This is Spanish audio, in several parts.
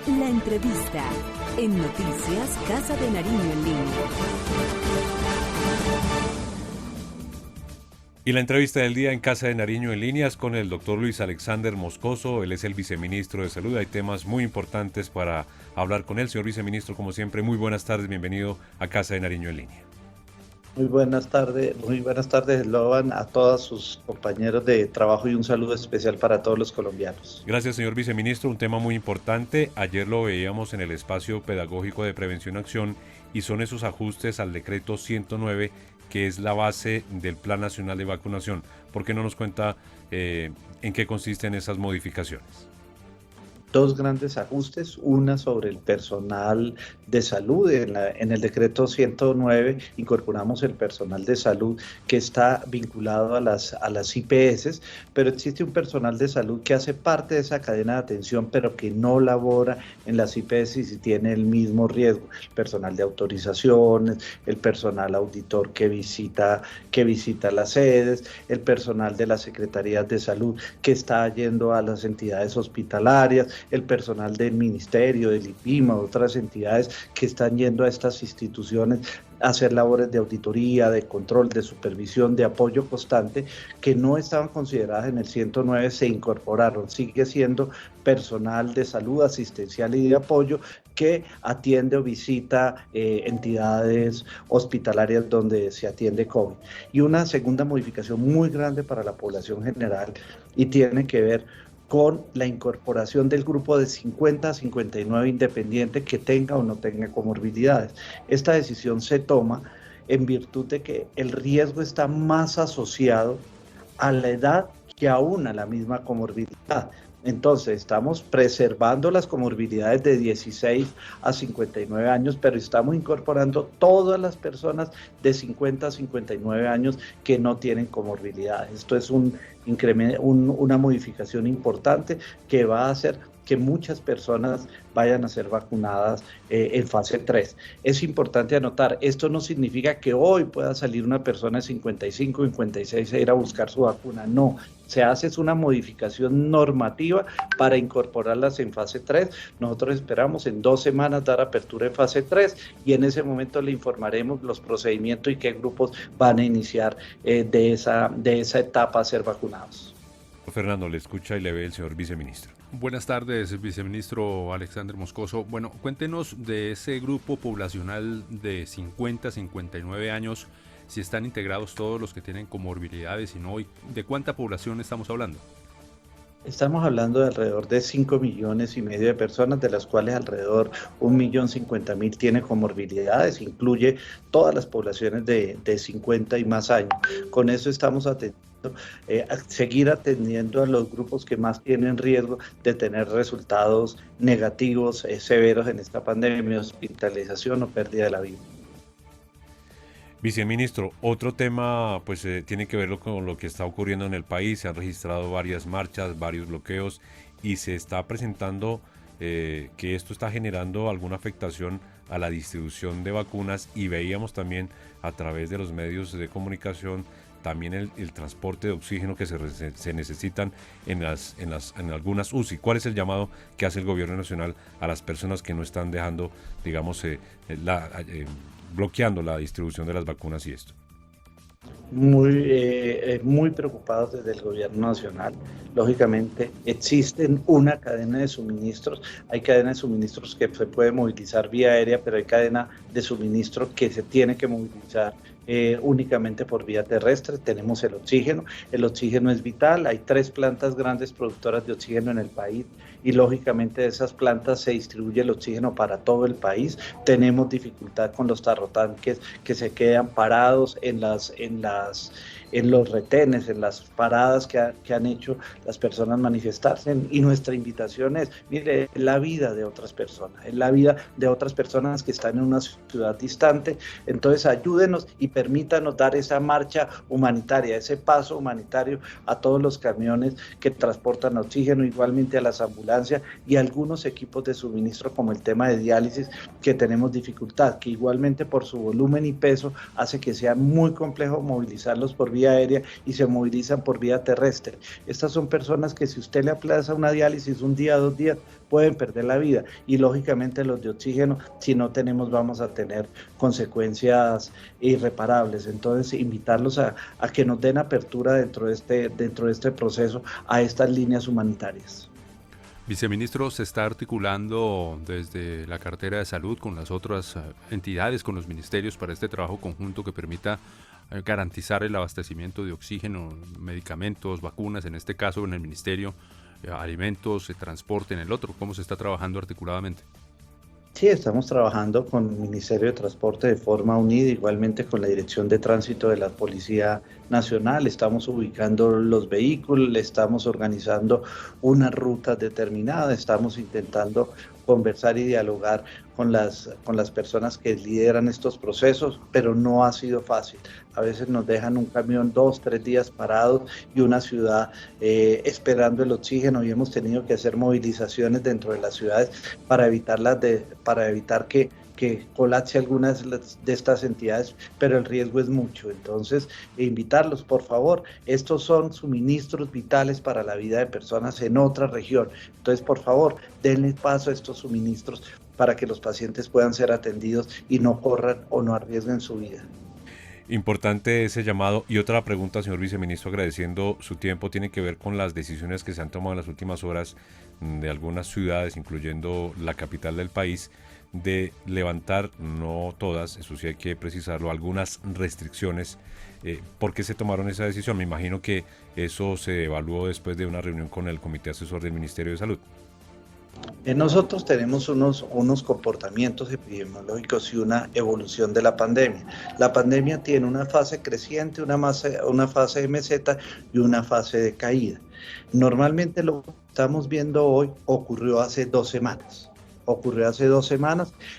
La entrevista en Noticias Casa de Nariño en línea. Y la entrevista del día en Casa de Nariño en línea es con el doctor Luis Alexander Moscoso. Él es el viceministro de Salud. Hay temas muy importantes para hablar con él. Señor viceministro, como siempre, muy buenas tardes. Bienvenido a Casa de Nariño en línea. Muy buenas tardes, Loban, a todos sus compañeros de trabajo y un saludo especial para todos los colombianos. Gracias, señor viceministro. Un tema muy importante. Ayer lo veíamos en el espacio pedagógico de Prevención Acción y son esos ajustes al decreto 109, que es la base del Plan Nacional de Vacunación. ¿Por qué no nos cuenta en qué consisten esas modificaciones? Dos grandes ajustes, una sobre el personal de salud. En el decreto 109 incorporamos el personal de salud que está vinculado a las IPS, pero existe un personal de salud que hace parte de esa cadena de atención, pero que no labora en las IPS y tiene el mismo riesgo. El personal de autorizaciones, el personal auditor que visita las sedes, el personal de las secretarías de salud que está yendo a las entidades hospitalarias, el personal del ministerio, del IPIMA, otras entidades que están yendo a estas instituciones a hacer labores de auditoría, de control, de supervisión, de apoyo constante, que no estaban consideradas en el 109, se incorporaron. Sigue siendo personal de salud asistencial y de apoyo que atiende o visita entidades hospitalarias donde se atiende COVID. Y una segunda modificación muy grande para la población general y tiene que ver con la incorporación del grupo de 50 a 59 independiente que tenga o no tenga comorbilidades. Esta decisión se toma en virtud de que el riesgo está más asociado a la edad que aún a la misma comorbilidad. Entonces, estamos preservando las comorbilidades de 16 a 59 años, pero estamos incorporando todas las personas de 50 a 59 años que no tienen comorbilidades. Esto es una modificación importante que va a hacer que muchas personas vayan a ser vacunadas en fase 3. Es importante anotar, esto no significa que hoy pueda salir una persona de 55, 56 e ir a buscar su vacuna, no. Se hace una modificación normativa para incorporarlas en fase 3. Nosotros esperamos en 2 semanas dar apertura en fase 3 y en ese momento le informaremos los procedimientos y qué grupos van a iniciar de esa etapa a ser vacunados. Fernando, le escucha y le ve el señor viceministro. Buenas tardes, viceministro Alexander Moscoso. Bueno, cuéntenos de ese grupo poblacional de 50 a 59 años, si están integrados todos los que tienen comorbilidades y no, ¿de cuánta población estamos hablando? Estamos hablando de alrededor de 5,5 millones de personas, de las cuales alrededor 1.050.000 tiene comorbilidades, incluye todas las poblaciones de 50 y más años. Con eso estamos atendiendo, seguir atendiendo a los grupos que más tienen riesgo de tener resultados negativos severos en esta pandemia, hospitalización o pérdida de la vida. Viceministro, otro tema pues tiene que ver con lo que está ocurriendo en el país. Se han registrado varias marchas, varios bloqueos y se está presentando que esto está generando alguna afectación a la distribución de vacunas y veíamos también a través de los medios de comunicación también el transporte de oxígeno que se necesitan en algunas UCI. ¿Cuál es el llamado que hace el gobierno nacional a las personas que no están dejando, digamos, bloqueando la distribución de las vacunas y esto? Muy preocupados desde el gobierno nacional. Lógicamente existen una cadena de suministros, hay cadena de suministros que se puede movilizar vía aérea, pero hay cadena de suministro que se tiene que movilizar únicamente por vía terrestre. Tenemos el oxígeno es vital, hay 3 plantas grandes productoras de oxígeno en el país y lógicamente de esas plantas se distribuye el oxígeno para todo el país. Tenemos dificultad con los tarrotanques que se quedan parados en los retenes, en las paradas que han hecho las personas manifestarse, y nuestra invitación es, mire, es la vida de otras personas, es la vida de otras personas que están en una ciudad distante, entonces ayúdenos y permítanos dar esa marcha humanitaria, ese paso humanitario a todos los camiones que transportan oxígeno, igualmente a las ambulancias y a algunos equipos de suministro como el tema de diálisis que tenemos dificultad, que igualmente por su volumen y peso hace que sea muy complejo movilizarlos por vía vía aérea y se movilizan por vía terrestre. Estas son personas que si usted le aplaza una diálisis un día, 2 días, pueden perder la vida, y lógicamente los de oxígeno, si no tenemos, vamos a tener consecuencias irreparables. Entonces, invitarlos a que nos den apertura dentro de este proceso a estas líneas humanitarias. Viceministro, ¿se está articulando desde la cartera de salud con las otras entidades, con los ministerios, para este trabajo conjunto que permita garantizar el abastecimiento de oxígeno, medicamentos, vacunas, en este caso en el ministerio, alimentos, transporte en el otro? ¿Cómo se está trabajando articuladamente? Sí, estamos trabajando con el Ministerio de Transporte de forma unida, igualmente con la Dirección de Tránsito de la Policía Nacional. Estamos ubicando los vehículos, estamos organizando unas rutas determinadas, estamos intentando conversar y dialogar con las personas que lideran estos procesos, pero no ha sido fácil. A veces nos dejan un camión 2, 3 días parados y una ciudad esperando el oxígeno, y hemos tenido que hacer movilizaciones dentro de las ciudades para evitar que colapse algunas de estas entidades, pero el riesgo es mucho. Entonces, invitarlos, por favor, estos son suministros vitales para la vida de personas en otra región. Entonces, por favor, denle paso a estos suministros para que los pacientes puedan ser atendidos y no corran o no arriesguen su vida. Importante ese llamado. Y otra pregunta, señor viceministro, agradeciendo su tiempo, tiene que ver con las decisiones que se han tomado en las últimas horas de algunas ciudades, incluyendo la capital del país, de levantar, no todas, eso sí hay que precisarlo, algunas restricciones. ¿Por qué se tomaron esa decisión? Me imagino que eso se evaluó después de una reunión con el Comité Asesor del Ministerio de Salud. Nosotros tenemos unos comportamientos epidemiológicos y una evolución de la pandemia. La pandemia tiene una fase creciente, una fase de meseta y una fase de caída. Normalmente lo que estamos viendo hoy ocurrió hace 2 semanas.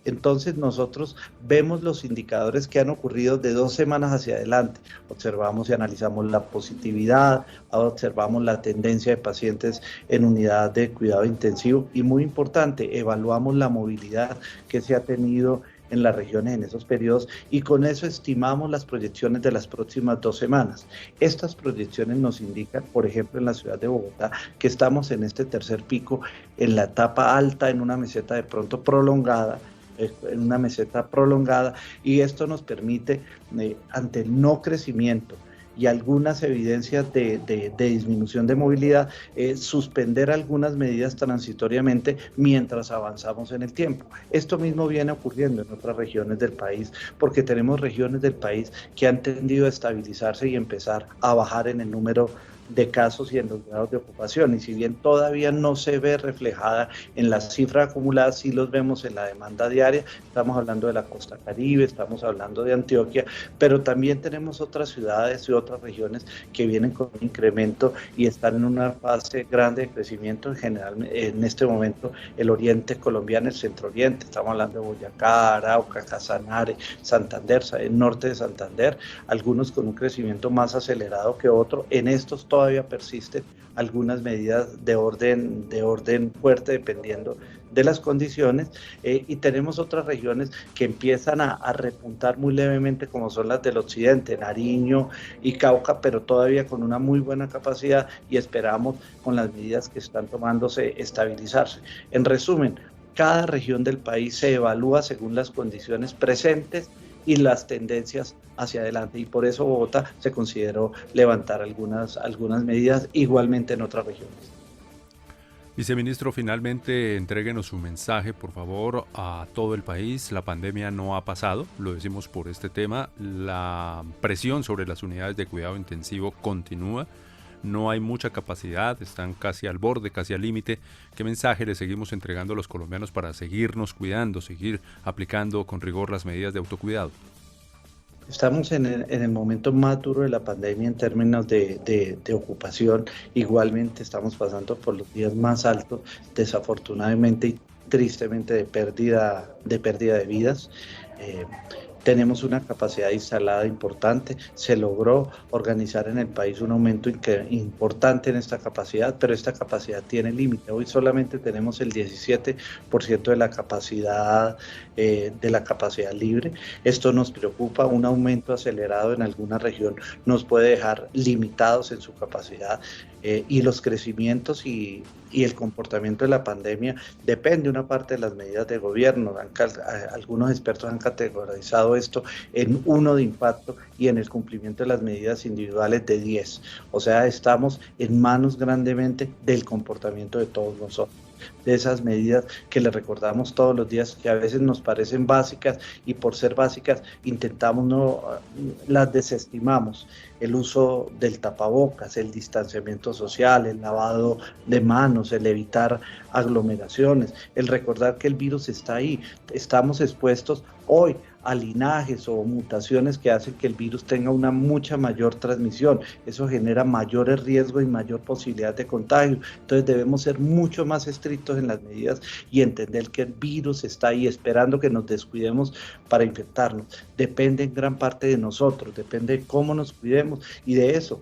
Entonces nosotros vemos los indicadores que han ocurrido de 2 semanas hacia adelante. Observamos y analizamos la positividad, observamos la tendencia de pacientes en unidad de cuidado intensivo y, muy importante, evaluamos la movilidad que se ha tenido en las regiones en esos periodos, y con eso estimamos las proyecciones de las próximas 2 semanas. Estas proyecciones nos indican, por ejemplo, en la ciudad de Bogotá, que estamos en este tercer pico, en la etapa alta, en una meseta de pronto prolongada, y esto nos permite, ante el no crecimiento y algunas evidencias de disminución de movilidad, suspender algunas medidas transitoriamente mientras avanzamos en el tiempo. Esto mismo viene ocurriendo en otras regiones del país, porque tenemos regiones del país que han tendido a estabilizarse y empezar a bajar en el número de casos y en los grados de ocupación, y si bien todavía no se ve reflejada en las cifras acumuladas, sí los vemos en la demanda diaria. Estamos hablando de la costa Caribe, estamos hablando de Antioquia, pero también tenemos otras ciudades y otras regiones que vienen con un incremento y están en una fase grande de crecimiento. En general, en este momento, el oriente colombiano, el centro oriente, estamos hablando de Boyacá, Arauca, Casanare, Santander, el norte de Santander, algunos con un crecimiento más acelerado que otro. En estos todavía persisten algunas medidas de orden fuerte, dependiendo de las condiciones, y tenemos otras regiones que empiezan a repuntar muy levemente, como son las del occidente, Nariño y Cauca, pero todavía con una muy buena capacidad, y esperamos, con las medidas que están tomándose, estabilizarse. En resumen, cada región del país se evalúa según las condiciones presentes y las tendencias hacia adelante, y por eso Bogotá se consideró levantar algunas medidas, igualmente en otras regiones. Viceministro, finalmente entréguenos su mensaje, por favor, a todo el país. La pandemia no ha pasado, lo decimos por este tema. La presión sobre las unidades de cuidado intensivo continúa. No hay mucha capacidad, están casi al borde, casi al límite. ¿Qué mensaje le seguimos entregando a los colombianos para seguirnos cuidando, seguir aplicando con rigor las medidas de autocuidado? Estamos en el momento más duro de la pandemia en términos de ocupación. Igualmente estamos pasando por los días más altos, desafortunadamente y tristemente, de pérdida de vidas. tenemos una capacidad instalada importante, se logró organizar en el país un aumento importante en esta capacidad, pero esta capacidad tiene límite. Hoy solamente tenemos el 17% de la capacidad libre. Esto nos preocupa, un aumento acelerado en alguna región nos puede dejar limitados en su capacidad, y los crecimientos y el comportamiento de la pandemia depende una parte de las medidas de gobierno. Algunos expertos han categorizado esto en 1 de impacto y en el cumplimiento de las medidas individuales de 10. O sea, estamos en manos grandemente del comportamiento de todos nosotros, de esas medidas que les recordamos todos los días, que a veces nos parecen básicas y por ser básicas las desestimamos. El uso del tapabocas, el distanciamiento social, el lavado de manos, el evitar aglomeraciones, el recordar que el virus está ahí. Estamos expuestos hoy a linajes o mutaciones que hacen que el virus tenga una mucha mayor transmisión. Eso genera mayores riesgos y mayor posibilidad de contagio. Entonces debemos ser mucho más estrictos en las medidas y entender que el virus está ahí esperando que nos descuidemos para infectarnos. Depende en gran parte de nosotros, depende de cómo nos cuidemos, y de eso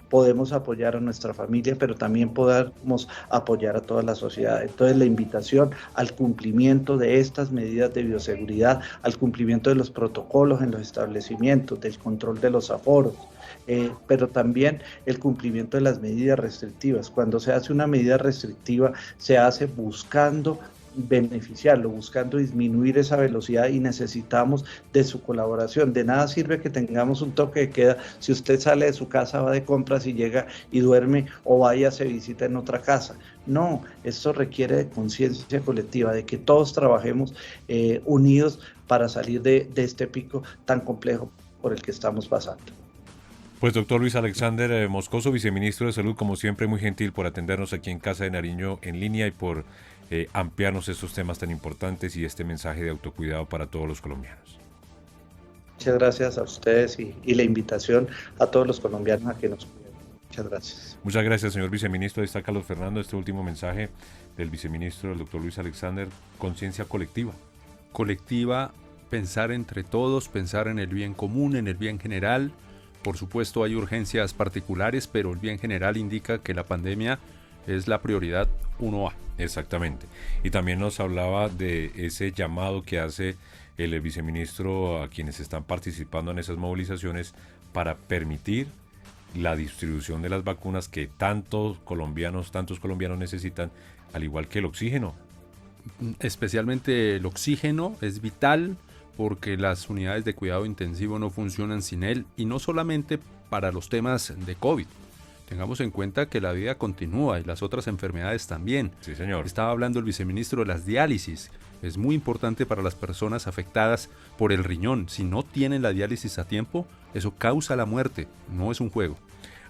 podemos apoyar a nuestra familia, pero también podemos apoyar a toda la sociedad. Entonces la invitación al cumplimiento de estas medidas de bioseguridad, al cumplimiento de los protocolos en los establecimientos, del control de los aforos, pero también el cumplimiento de las medidas restrictivas. Cuando se hace una medida restrictiva, se hace buscando beneficiarlo, buscando disminuir esa velocidad, y necesitamos de su colaboración. De nada sirve que tengamos un toque de queda si usted sale de su casa, va de compras y llega y duerme, o vaya, se visita en otra casa. No, esto requiere de conciencia colectiva, de que todos trabajemos unidos para salir de este pico tan complejo por el que estamos pasando. Pues doctor Luis Alexander Moscoso, viceministro de Salud, como siempre muy gentil por atendernos aquí en Casa de Nariño en línea y por ampliarnos estos temas tan importantes y este mensaje de autocuidado para todos los colombianos. Muchas gracias a ustedes y la invitación a todos los colombianos a que nos cuiden. Muchas gracias. Muchas gracias, señor viceministro. Ahí está Carlos Fernando, este último mensaje del viceministro, el doctor Luis Alexander. Conciencia colectiva. Colectiva, pensar entre todos, pensar en el bien común, en el bien general. Por supuesto hay urgencias particulares, pero el bien general indica que la pandemia es la prioridad 1A. Exactamente. Y también nos hablaba de ese llamado que hace el viceministro a quienes están participando en esas movilizaciones para permitir la distribución de las vacunas que tantos colombianos necesitan, al igual que el oxígeno. Especialmente el oxígeno es vital, porque las unidades de cuidado intensivo no funcionan sin él, y no solamente para los temas de COVID. Tengamos en cuenta que la vida continúa y las otras enfermedades también. Sí, señor. Estaba hablando el viceministro de las diálisis. Es muy importante para las personas afectadas por el riñón. Si no tienen la diálisis a tiempo, eso causa la muerte. No es un juego.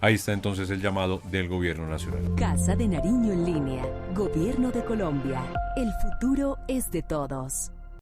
Ahí está entonces el llamado del Gobierno Nacional. Casa de Nariño en línea. Gobierno de Colombia. El futuro es de todos.